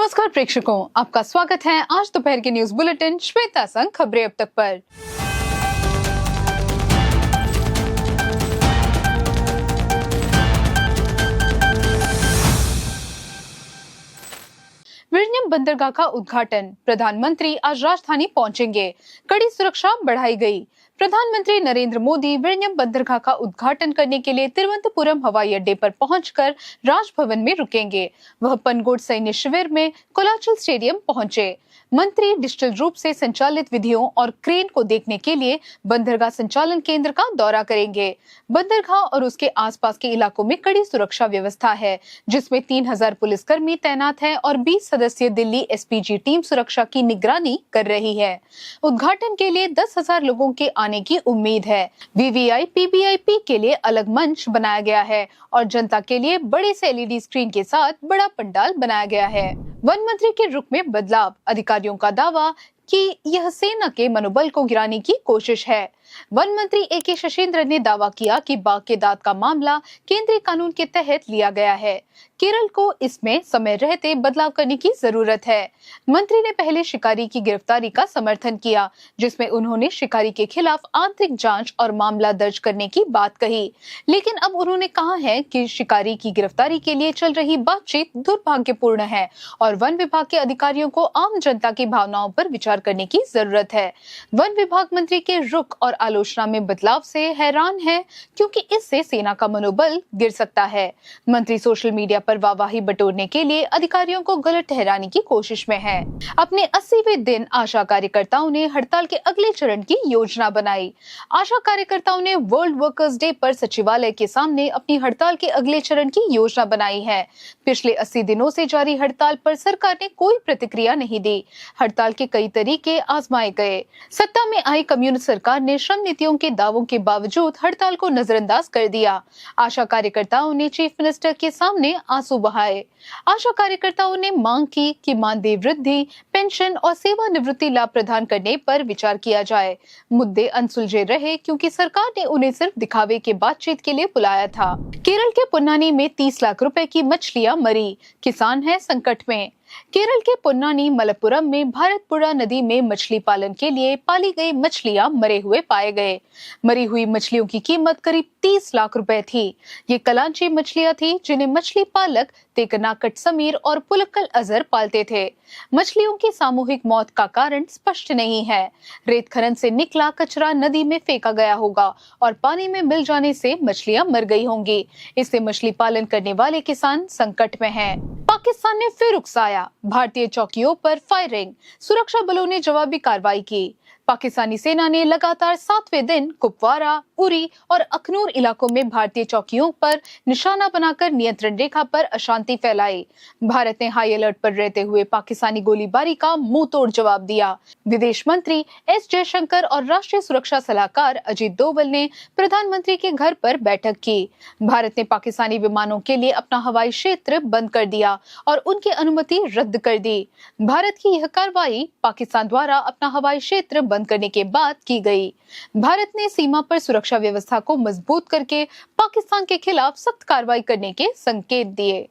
नमस्कार प्रेक्षकों, आपका स्वागत है आज दोपहर के न्यूज बुलेटिन श्वेता संग खबरें अब तक पर। विഴിञम बंदरगाह का उद्घाटन, प्रधानमंत्री आज राजधानी पहुंचेंगे, कड़ी सुरक्षा बढ़ाई गई। प्रधानमंत्री नरेंद्र मोदी विഴിञम बंदरगाह का उद्घाटन करने के लिए तिरुवनंतपुरम हवाई अड्डे पर पहुंचकर राजभवन में रुकेंगे। वह पनगोड सैन्य शिविर में कोलाचल स्टेडियम पहुंचे। मंत्री डिजिटल रूप से संचालित विधियों और क्रेन को देखने के लिए बंदरगाह संचालन केंद्र का दौरा करेंगे। बंदरगाह और उसके आसपास के इलाकों में कड़ी सुरक्षा व्यवस्था है, जिसमें 3000 पुलिसकर्मी तैनात हैं और 20 सदस्यीय दिल्ली एसपीजी टीम सुरक्षा की निगरानी कर रही है। उद्घाटन के लिए 10,000 लोगों के आने की उम्मीद है। वीवीआईपी पीवीआईपी के लिए अलग मंच बनाया गया है और जनता के लिए बड़े से एलईडी स्क्रीन के साथ बड़ा पंडाल बनाया गया है। वन मंत्री के रुख में बदलाव, अधिकारियों का दावा कि यह सेना के मनोबल को गिराने की कोशिश है। वन मंत्री ए.के. शशीन्द्र ने दावा किया कि बाघ के दांत का मामला केंद्रीय कानून के तहत लिया गया है। केरल को इसमें समय रहते बदलाव करने की जरूरत है। मंत्री ने पहले शिकारी की गिरफ्तारी का समर्थन किया, जिसमें उन्होंने शिकारी के खिलाफ आंतरिक जांच और मामला दर्ज करने की बात कही। लेकिन अब उन्होंने कहा है कि शिकारी की गिरफ्तारी के लिए चल रही बातचीत दुर्भाग्यपूर्ण है और वन विभाग के अधिकारियों को आम जनता की भावनाओं पर विचार करने की जरूरत है। वन विभाग मंत्री के रुख और आलोचना में बदलाव से हैरान है, क्योंकि इससे सेना का मनोबल गिर सकता है। मंत्री सोशल मीडिया पर वाहवाही बटोरने के लिए अधिकारियों को गलत ठहराने की कोशिश में है। अपने 80वें दिन आशा कार्यकर्ताओं ने हड़ताल के अगले चरण की योजना बनाई। आशा कार्यकर्ताओं ने वर्ल्ड वर्कर्स डे पर सचिवालय के सामने अपनी हड़ताल के अगले चरण की योजना बनाई है। पिछले 80 दिनों से जारी हड़ताल पर सरकार ने कोई प्रतिक्रिया नहीं दी। हड़ताल के कई तरीके आजमाए गए। सत्ता में आई कम्युनिस्ट सरकार ने श्रम नीतियों के दावों के बावजूद हड़ताल को नजरअंदाज कर दिया। आशा कार्यकर्ताओं ने चीफ मिनिस्टर के सामने आंसू बहाए। आशा कार्यकर्ताओं ने मांग की कि मानदेय वृद्धि, पेंशन और सेवानिवृत्ति लाभ प्रदान करने पर विचार किया जाए। मुद्दे अनसुलझे रहे क्योंकि सरकार ने उन्हें सिर्फ दिखावे के बातचीत के लिए बुलाया था। केरल के पुन्नानी में 30 लाख रुपए की मछलियां मरी, किसान है संकट में। केरल के पुन्नानी मलप्पुरम में भारतपुड़ा नदी में मछली पालन के लिए पाली गई मछलियां मरे हुए पाए गए। मरी हुई मछलियों की कीमत करीब 30 लाख रुपए थी। ये कलांची मछलियां थी, जिन्हें मछली पालक तेकनाकट समीर और पुलक्कल अजहर पालते थे। मछलियों की सामूहिक मौत का कारण स्पष्ट नहीं है। रेत खनन से निकला कचरा नदी में फेंका गया होगा और पानी में मिल जाने से मछलियां मर गई होंगी। इससे मछली पालन करने वाले किसान संकट में हैं। पाकिस्तान ने फिर उकसाया, भारतीय चौकियों पर फायरिंग, सुरक्षा बलों ने जवाबी कार्रवाई की। पाकिस्तानी सेना ने लगातार 7वें दिन कुपवारा, उरी और अखनूर इलाकों में भारतीय चौकियों पर निशाना बनाकर नियंत्रण रेखा पर अशांति फैलाई। भारत ने हाई अलर्ट पर रहते हुए पाकिस्तानी गोलीबारी का मुंह तोड़ जवाब दिया। विदेश मंत्री एस जयशंकर और राष्ट्रीय सुरक्षा सलाहकार अजीत डोवल ने प्रधानमंत्री के घर पर बैठक की। भारत ने पाकिस्तानी विमानों के लिए अपना हवाई क्षेत्र बंद कर दिया और उनकी अनुमति रद्द कर दी। भारत की यह कार्रवाई पाकिस्तान द्वारा अपना हवाई क्षेत्र बंद करने के बाद की गई। भारत ने सीमा पर सुरक्षा व्यवस्था को मजबूत करके पाकिस्तान के खिलाफ सख्त कार्रवाई करने के संकेत दिए।